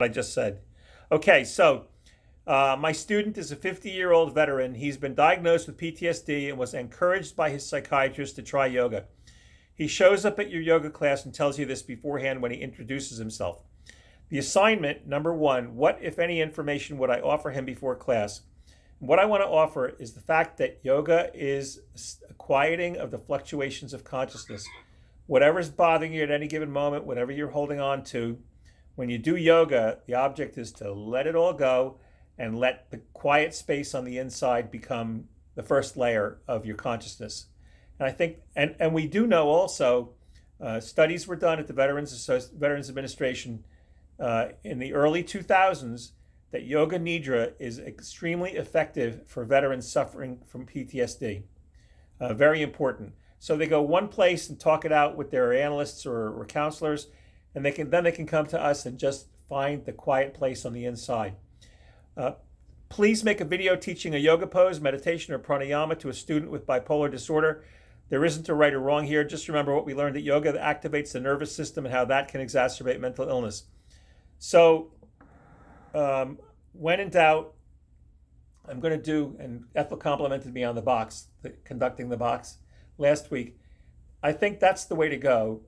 I just said. Okay, so my student is a 50-year-old veteran. He's been diagnosed with PTSD and was encouraged by his psychiatrist to try yoga. He shows up at your yoga class and tells you this beforehand when he introduces himself. The assignment, number one, what, if any, information would I offer him before class? What I want to offer is the fact that yoga is a quieting of the fluctuations of consciousness. Whatever's bothering you at any given moment, whatever you're holding on to, when you do yoga, the object is to let it all go and let the quiet space on the inside become the first layer of your consciousness. And I think, and we do know also, studies were done at the Veterans Administration in the early 2000s that yoga nidra is extremely effective for veterans suffering from PTSD. Very important. So they go one place and talk it out with their analysts or counselors, and they can come to us and just find the quiet place on the inside. Please make a video teaching a yoga pose, meditation, or pranayama to a student with bipolar disorder. There isn't a right or wrong here. Just remember what we learned at yoga that activates the nervous system and how that can exacerbate mental illness. So when in doubt, I'm going to do, and Ethel complimented me on the box, conducting the box last week. I think that's the way to go.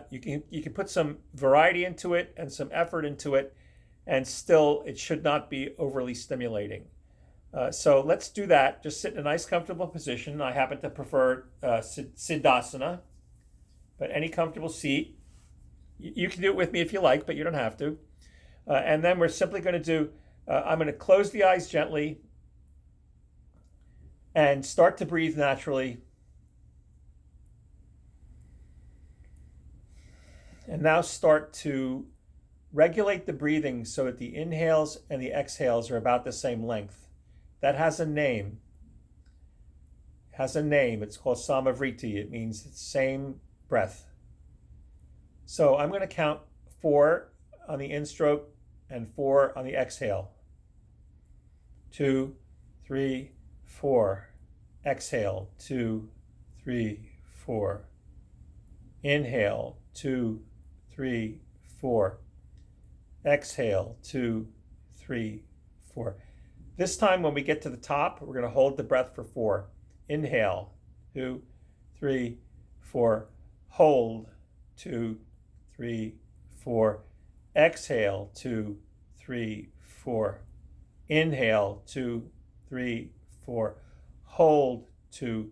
You can put some variety into it and some effort into it, and still it should not be overly stimulating. So let's do that. Just sit in a nice, comfortable position. I happen to prefer Siddhasana, but any comfortable seat. You can do it with me if you like, but you don't have to. And then we're simply going to do, I'm going to close the eyes gently and start to breathe naturally. And now start to regulate the breathing so that the inhales and the exhales are about the same length. That has a name. It's called Samavriti. It means the same breath. So I'm going to count 4 on the in-stroke and 4 on the exhale. 2, 3, 4. Exhale, 2, 3, 4. Inhale, 2, 3, 4. Exhale, 2, 3, 4. This time when we get to the top, we're going to hold the breath for 4. Inhale, 2, 3, 4. Hold, 2, 3, 4. Exhale, 2, 3, 4. Inhale, 2, 3, 4. Hold, 2,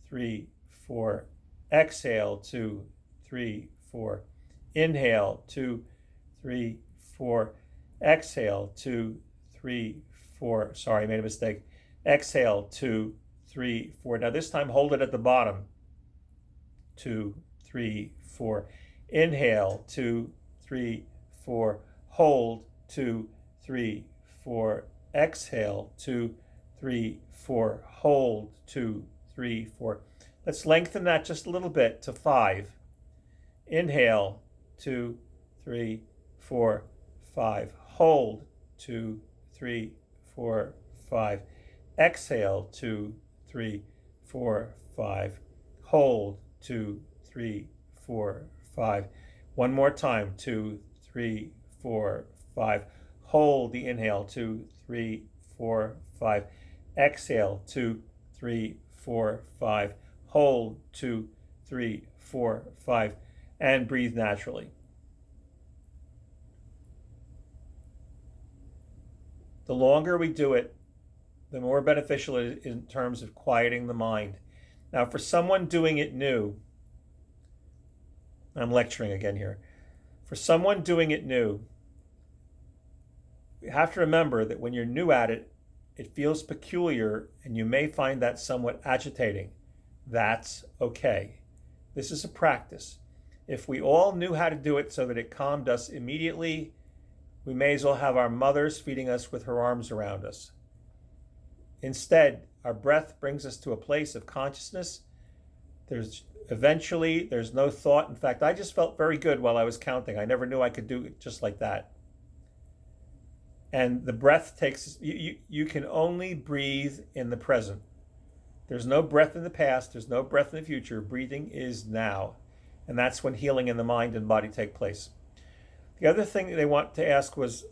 3, 4. Exhale, 2, 3, 4. Inhale, 2, 3, 4. Exhale, 2, 3, 4. Sorry, I made a mistake. Exhale, 2, 3, 4. Now this time hold it at the bottom. 2, 3, 4. Inhale, 2, 3, 4. Hold, 2, 3, 4. Exhale, 2, 3, 4. Hold, 2, 3, 4. Let's lengthen that just a little bit to 5. Inhale, 2, 3, 4, 5. Hold, 2, 3, 4, 5. Exhale, 2, 3, 4, 5. Hold, 2, 3, 4, 5. One more time, 2, 3, 4, 5. Hold the inhale, 2, 3, 4, 5. Exhale, 2, 3, 4, 5. Hold, 2, 3, 4, 5. And breathe naturally. The longer we do it, the more beneficial it is in terms of quieting the mind. Now, for someone doing it new, I'm lecturing again here. For someone doing it new, you have to remember that when you're new at it, it feels peculiar and you may find that somewhat agitating. That's okay. This is a practice. If we all knew how to do it so that it calmed us immediately, we may as well have our mothers feeding us with her arms around us. Instead, our breath brings us to a place of consciousness. There's no thought. In fact, I just felt very good while I was counting. I never knew I could do it just like that. And the breath takes, you can only breathe in the present. There's no breath in the past. There's no breath in the future. Breathing is now. And that's when healing in the mind and body take place. The other thing they want to ask was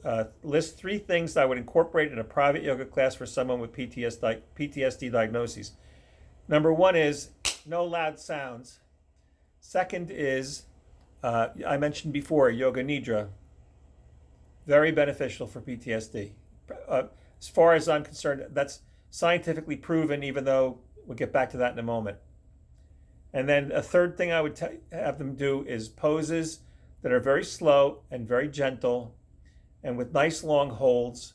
list 3 things I would incorporate in a private yoga class for someone with PTSD diagnoses. Number 1 is no loud sounds. Second is, I mentioned before, yoga nidra. Very beneficial for PTSD. As far as I'm concerned, that's scientifically proven, even though we'll get back to that in a moment. And then a third thing I would have them do is poses that are very slow and very gentle and with nice long holds,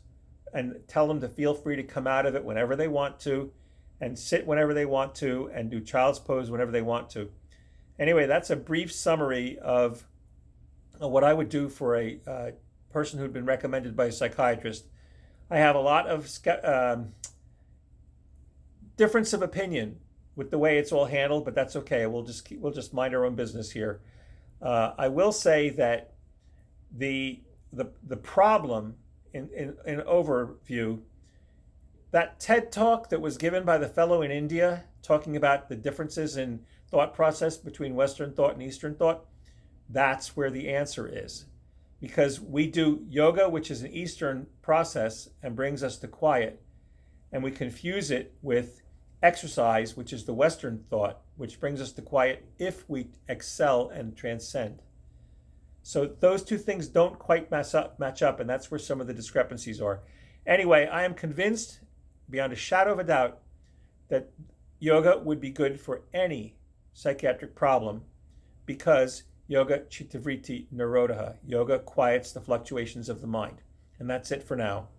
and tell them to feel free to come out of it whenever they want to and sit whenever they want to and do child's pose whenever they want to. Anyway, that's a brief summary of what I would do for a person who'd been recommended by a psychiatrist. I have a lot of difference of opinion with the way it's all handled, but that's okay. We'll just mind our own business here. I will say that the problem in overview, that TED talk that was given by the fellow in India talking about the differences in thought process between Western thought and Eastern thought, that's where the answer is. Because we do yoga, which is an Eastern process and brings us to quiet, and we confuse it with exercise, which is the Western thought, which brings us to quiet if we excel and transcend. So those two things don't quite match up, and that's where some of the discrepancies are. Anyway, I am convinced, beyond a shadow of a doubt, that yoga would be good for any psychiatric problem, because yoga chitta vritti nirodha. Yoga quiets the fluctuations of the mind. And that's it for now.